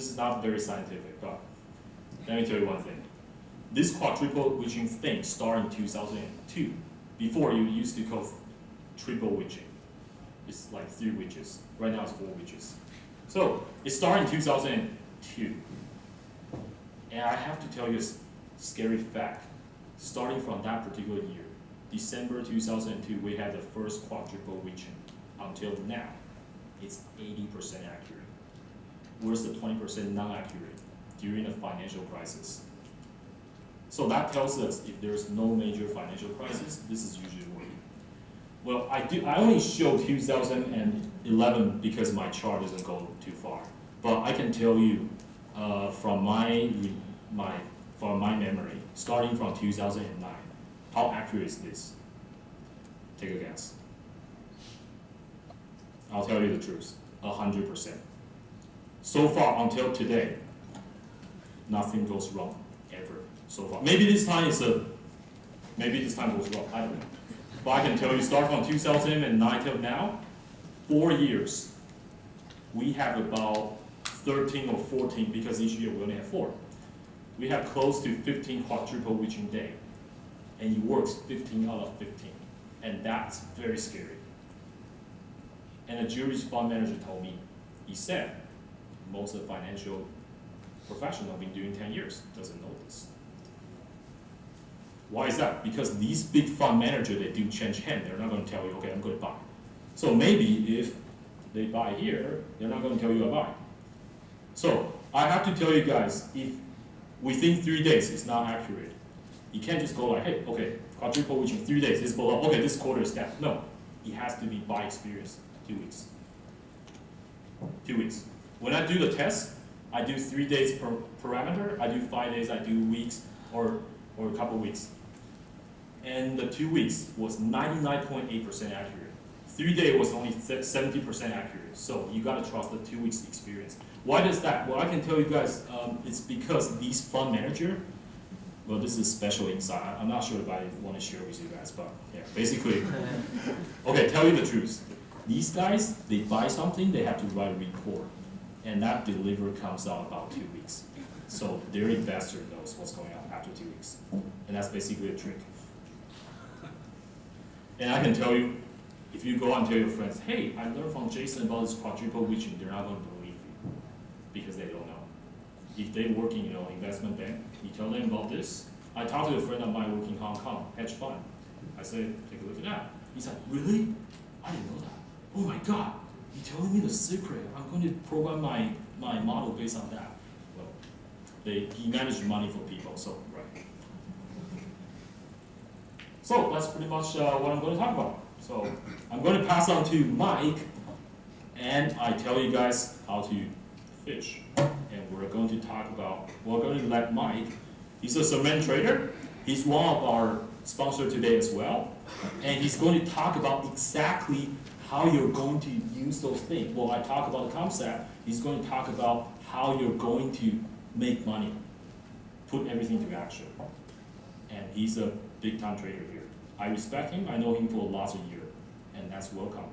this is not very scientific, but let me tell you one thing. This quadruple witching thing started in 2002. Before, you used to call triple witching. It's like 3 witches. Right now it's 4 witches. So it started in 2002. And I have to tell you a scary fact. Starting from that particular year, December 2002, we had the first quadruple witching. Until now, it's 80% accurate. Where's the 20% non-accurate during a financial crisis? So that tells us if there's no major financial crisis, this is usually working. Well, I only show 2011 because my chart doesn't go too far. But I can tell you from my memory, starting from 2009, how accurate is this? Take a guess. I'll tell you the truth, 100%. So far until today, nothing goes wrong ever so far. Maybe this time goes wrong, I don't know. But I can tell you, start from 2009 till now, 4 years, we have about 13 or 14, because each year we only have 4. We have close to 15 quadruple witching day, and it works 15 out of 15, and that's very scary. And a Jewish fund manager told me, he said, most of the financial professionals have been doing 10 years, doesn't know this. Why is that? Because these big fund managers, they do change hands. They're not going to tell you, okay, I'm going to buy. So maybe if they buy here, they're not going to tell you I buy. So I have to tell you guys, if within 3 days it's not accurate, you can't just go like, hey, okay, quadruple witching 3 days, it's below, okay, this quarter is down. No, it has to be by experience, 2 weeks. 2 weeks. When I do the test, I do 3 days per parameter, I do 5 days, I do weeks, or a couple weeks. And the 2 weeks was 99.8% accurate. 3 days was only 70% accurate. So you gotta trust the 2 weeks experience. Why does that? Well, I can tell you guys, it's because these fund manager, well, this is special insight. I'm not sure if I want to share with you guys, but yeah, basically, okay, tell you the truth. These guys, they buy something, they have to write a report, and that delivery comes out about 2 weeks. So their investor knows what's going on after 2 weeks, and that's basically a trick. And I can tell you, if you go and tell your friends, hey, I learned from Jason about this quadruple witching, they're not going to believe you because they don't know. If they work in investment bank, you tell them about this. I talked to a friend of mine working in Hong Kong, hedge fund. I said, take a look at that. He said, really? I didn't know that. Oh my God, you're telling me the secret. I'm going to program my model based on that. Well, he managed money for people, so right. So that's pretty much what I'm going to talk about. So I'm going to pass on to Mike, and I tell you guys how to fish. And we're going to let Mike, he's a cement trader. He's one of our sponsors today as well. And he's going to talk about exactly how you're going to use those things. Well, I talk about the concept. He's going to talk about how you're going to make money, put everything to action. And he's a big time trader here. I respect him. I know him for lots of years, and that's welcome him.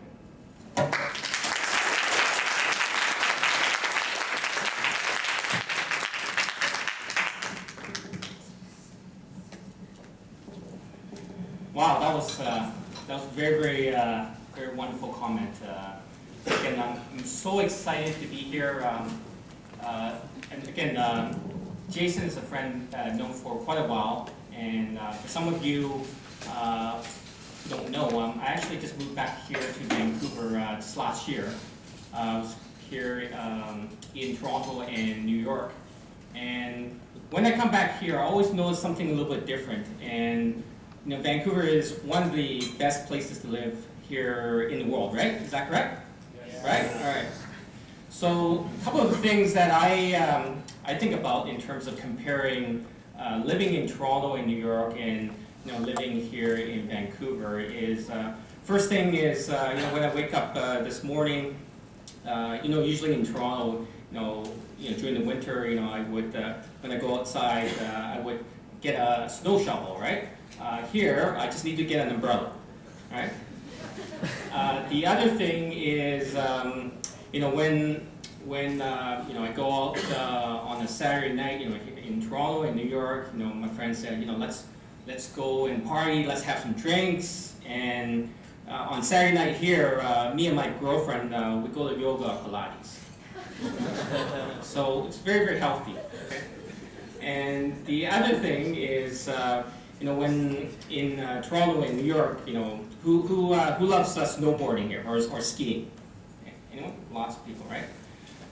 Wow, that was very very wonderful comment. Again, I'm so excited to be here. And again, Jason is a friend known for quite a while, and for some of you who don't know, I actually just moved back here to Vancouver just last year. I was here in Toronto and New York, and when I come back here, I always notice something a little bit different. And Vancouver is one of the best places to live here in the world, right? Is that correct? Yes. Right? All right. So a couple of the things that I think about in terms of comparing living in Toronto and New York and living here in Vancouver is first thing is when I wake up this morning, usually in Toronto, during the winter, I would when I go outside, I would get a snow shovel, right? Here, I just need to get an umbrella, right? The other thing is, when I go out on a Saturday night, in Toronto and New York, my friends said, let's go and party, let's have some drinks. And on Saturday night here, me and my girlfriend, we go to yoga, Pilates. So it's very, very healthy. Okay? And the other thing is, when in Toronto and New York, who loves snowboarding here or skiing? Okay. Anyone? Lots of people, right?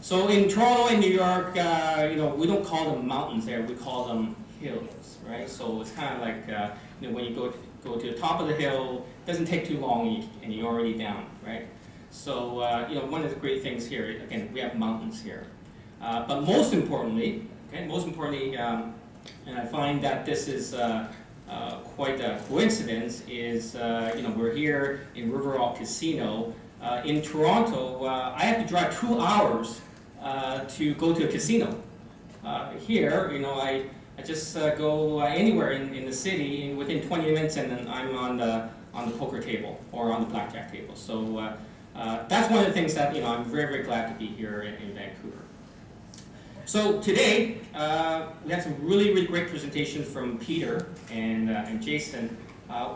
So in Toronto and New York, we don't call them mountains there, we call them hills, right? So it's kind of like, when you go to the top of the hill, it doesn't take too long and you're already down, right? So, one of the great things here, again, we have mountains here. But most importantly, and I find that this is quite a coincidence, is, we're here in Riverwalk Casino. In Toronto, I have to drive 2 hours to go to a casino. Here, I just go anywhere in the city within 20 minutes, and then I'm on the poker table or on the blackjack table. So that's one of the things that I'm very, very glad to be here in Vancouver. So today we have some really, really great presentations from Peter and Jason.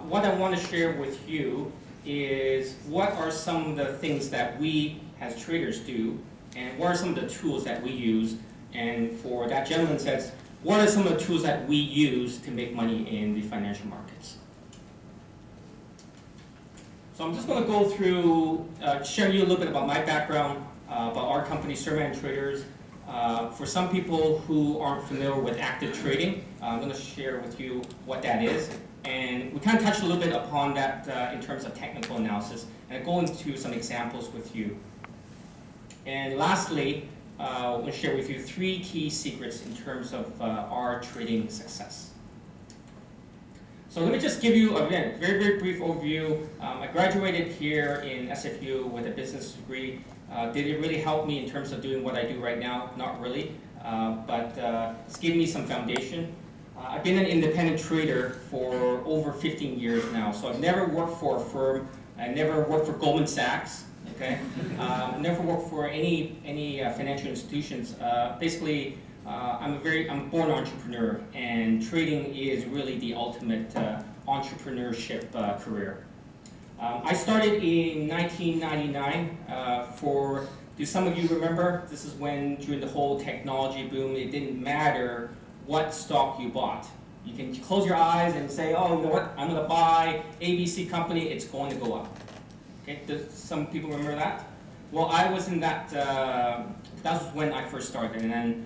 What I want to share with you is what are some of the things that we as traders do, and what are some of the tools that we use. And for that gentleman says, what are some of the tools that we use to make money in the financial markets? So I'm just going to go through, share you a little bit about my background, about our company, Surman Traders. For some people who aren't familiar with active trading, I'm going to share with you what that is. And we kind of touched a little bit upon that in terms of technical analysis, and I'll go into some examples with you. And lastly, I'm going to share with you 3 key secrets in terms of our trading success. So let me just give you, again, a very, very brief overview. I graduated here in SFU with a business degree. Did it really help me in terms of doing what I do right now? Not really, but it's given me some foundation. I've been an independent trader for over 15 years now, so I've never worked for a firm. I never worked for Goldman Sachs. Okay, never worked for any financial institutions. Basically, I'm a born entrepreneur, and trading is really the ultimate entrepreneurship career. I started in 1999. Do some of you remember? This is when, during the whole technology boom, it didn't matter what stock you bought. You can close your eyes and say, oh, you know what, I'm going to buy ABC company, it's going to go up. Okay, does some people remember that? Well, I was in that, that was when I first started, and then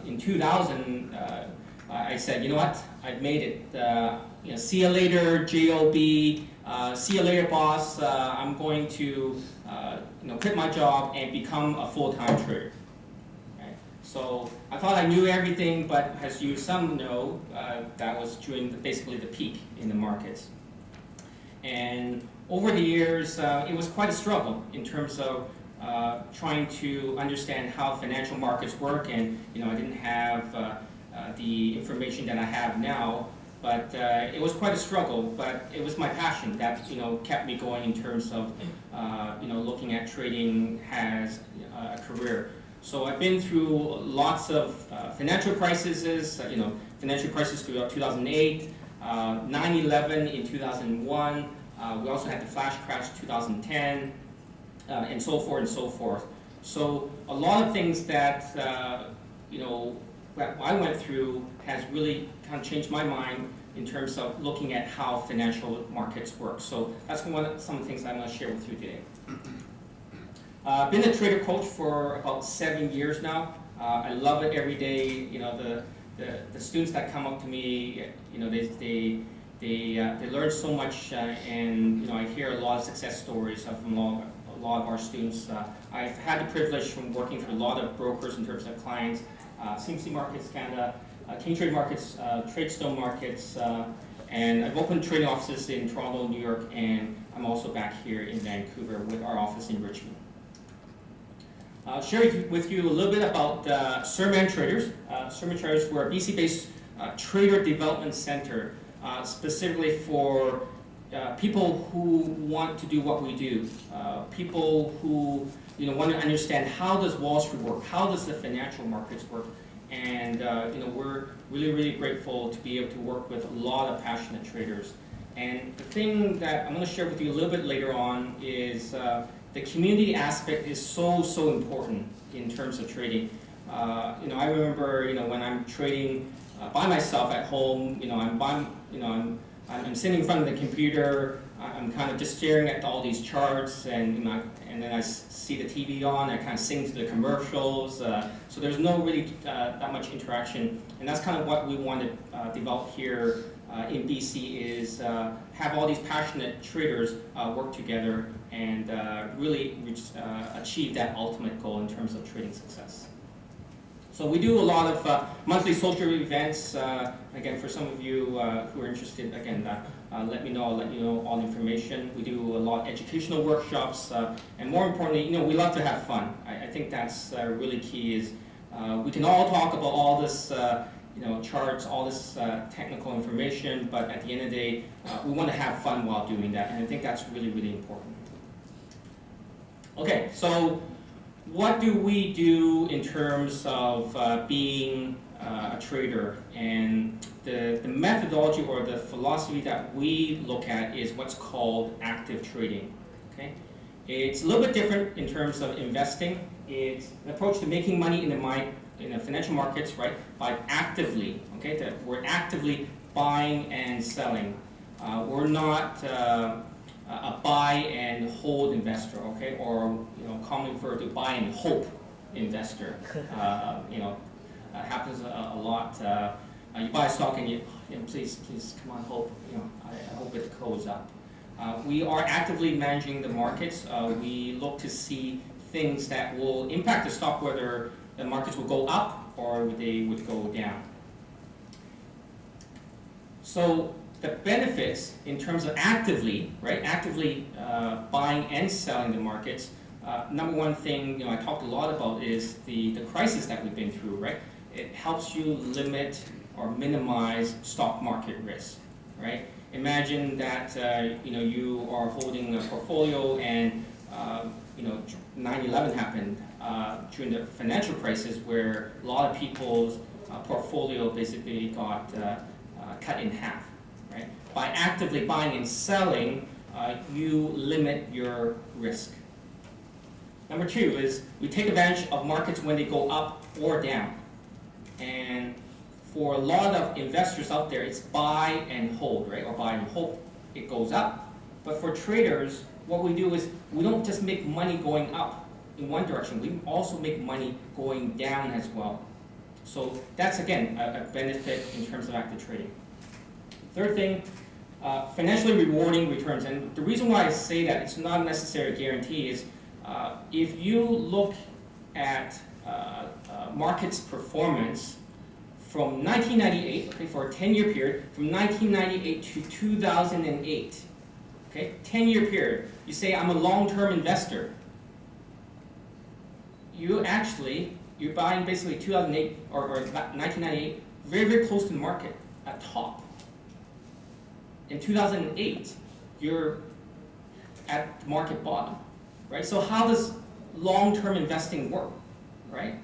in 2000, I said, you know what, I've made it. See you later, JOB, see you later, boss. I'm going to quit my job and become a full-time trader. Okay? So I thought I knew everything, but as you some know, that was during basically the peak in the markets. And over the years, it was quite a struggle in terms of trying to understand how financial markets work, and I didn't have the information that I have now, but it was quite a struggle. But it was my passion that kept me going in terms of looking at trading as a career. So I've been through lots of financial crises. Financial crisis throughout 2008, 9/11 in 2001. We also had the flash crash 2010, and so forth and so forth. So a lot of things that that I went through has really kind of changed my mind in terms of looking at how financial markets work. So that's some of the things I'm going to share with you today. I've been a trader coach for about 7 years now. I love it every day. The students that come up to me, they learn so much, and I hear a lot of success stories from a lot of our students. I've had the privilege from working for a lot of brokers in terms of clients, CMC Markets Canada, King Trade Markets, Tradestone Markets, and I've opened trading offices in Toronto, New York, and I'm also back here in Vancouver with our office in Richmond. I'll share with you a little bit about Surman Traders. Surman Traders, we're a BC-based trader development center, specifically for people who want to do what we do. People who want to understand how does Wall Street work, how does the financial markets work, and we're really, really grateful to be able to work with a lot of passionate traders. And the thing that I'm going to share with you a little bit later on is the community aspect is so, so important in terms of trading. I remember, when I'm trading by myself at home, I'm sitting in front of the computer, I'm kind of just staring at all these charts, and then I see the TV on, I kind of sing to the commercials, so there's no really that much interaction, and that's kind of what we want to develop here in BC is have all these passionate traders work together and really achieve that ultimate goal in terms of trading success. So we do a lot of monthly social events. Again, for some of you who are interested, again, let me know. I'll let you know all the information. We do a lot of educational workshops, and more importantly, we love to have fun. I think that's really key. Is we can all talk about all this, charts, all this technical information, but at the end of the day, we want to have fun while doing that, and I think that's really, really important. Okay, so what do we do in terms of being a trader? And the methodology or the philosophy that we look at is what's called active trading. Okay, it's a little bit different in terms of investing. It's an approach to making money in the financial markets, right? By actively, okay, that we're actively buying and selling. We're not a buy and hold investor, okay, or commonly referred to buy and hope investor. Happens a lot. You buy a stock and you please come on, hope. I hope it goes up. We are actively managing the markets. We look to see things that will impact the stock, whether the markets will go up or they would go down. So the benefits in terms of actively buying and selling the markets, number one thing I talked a lot about is the crisis that we've been through, right? It helps you limit or minimize stock market risk, right? Imagine that you are holding a portfolio and 9/11 happened during the financial crisis, where a lot of people's portfolio basically got cut in half. Right? By actively buying and selling, you limit your risk. Number two is we take advantage of markets when they go up or down. And for a lot of investors out there, it's buy and hold, right? Or buy and hope it goes up. But for traders, what we do is we don't just make money going up in one direction, we also make money going down as well. So that's, again, a benefit in terms of active trading. Third thing, financially rewarding returns. And the reason why I say that it's not necessarily a guarantee is if you look at market's performance from 1998, okay, for a 10-year period, from 1998 to 2008, okay, 10-year period, you say I'm a long-term investor. You're buying basically 2008 or 1998, very, very close to the market, at top. In 2008, you're at the market bottom, right? So how does long-term investing work, right?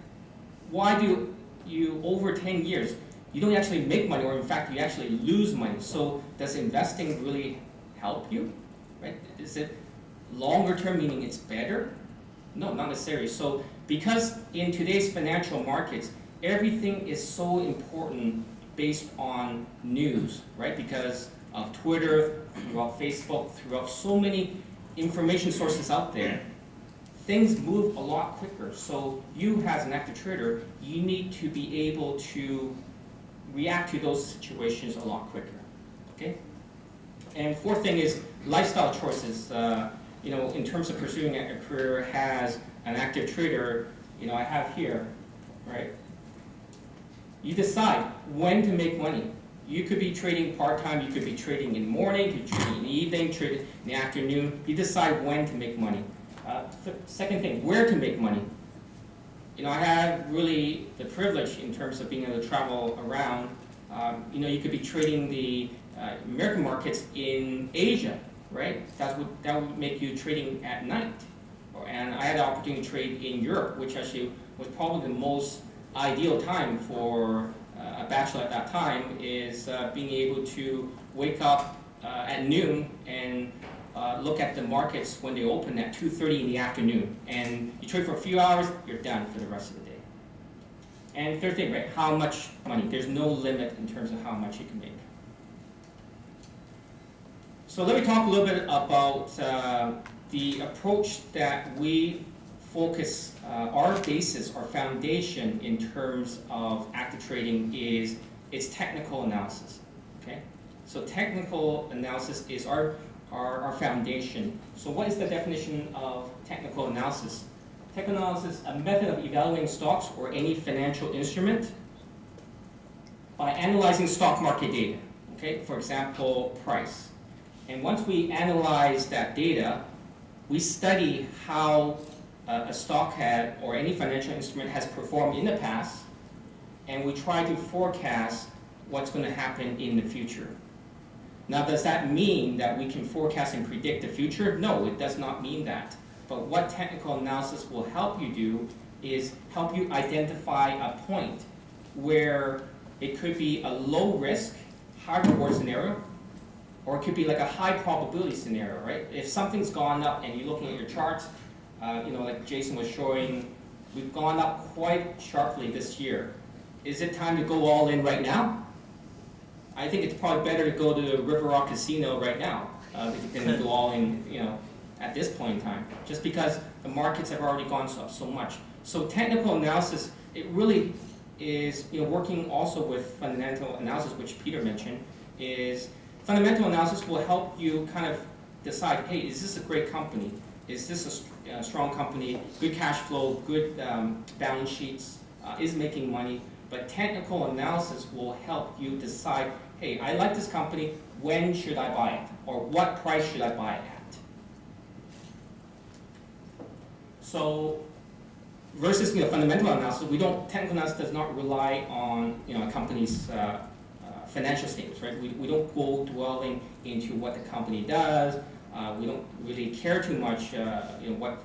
Why do you, over 10 years, you don't actually make money, or in fact, you actually lose money? So does investing really help you, right? Is it longer term, meaning it's better? No, not necessarily. So because in today's financial markets, everything is so important based on news, right? Because of Twitter, throughout Facebook, throughout so many information sources out there, things move a lot quicker. So you, as an active trader, you need to be able to react to those situations a lot quicker, okay? And fourth thing is lifestyle choices. In terms of pursuing a career as an active trader, I have here, right? You decide when to make money. You could be trading part-time, you could be trading in the morning, you could be trading in the evening, trading in the afternoon. You decide when to make money. Second thing, where to make money. I have really the privilege in terms of being able to travel around. You could be trading the American markets in Asia, right? That would make you trading at night. and I had the opportunity to trade in Europe, which actually was probably the most ideal time for a bachelor at that time, is being able to wake up at noon and look at the markets when they open at 2:30 in the afternoon. And you trade for a few hours, you're done for the rest of the day. And third thing, right, how much money? There's no limit in terms of how much you can make. So let me talk a little bit about the approach that we focus, our basis, our foundation in terms of active trading is it's technical analysis, okay? So technical analysis is our foundation. So what is the definition of technical analysis? Technical analysis, a method of evaluating stocks or any financial instrument by analyzing stock market data, okay? For example, price. And once we analyze that data, we study how a stock had or any financial instrument has performed in the past, and we try to forecast what's going to happen in the future. Now, does that mean that we can forecast and predict the future? No, it does not mean that. But what technical analysis will help you do is help you identify a point where it could be a low risk, high reward scenario, or it could be like a high probability scenario, right? If something's gone up and you're looking at your charts, like Jason was showing, we've gone up quite sharply this year. Is it time to go all in right now? I think it's probably better to go to the River Rock Casino right now than go all in, at this point in time, just because the markets have already gone up so much. So technical analysis, it really is, working also with fundamental analysis, which Peter mentioned, is fundamental analysis will help you kind of decide, hey, is this a great company? Is this a strong company, good cash flow, good balance sheets, is making money? But technical analysis will help you decide, hey, I like this company, when should I buy it? Or what price should I buy it at? So, versus fundamental analysis, technical analysis does not rely on a company's financial statements, right? We don't go dwelling into what the company does. We don't really care too much, what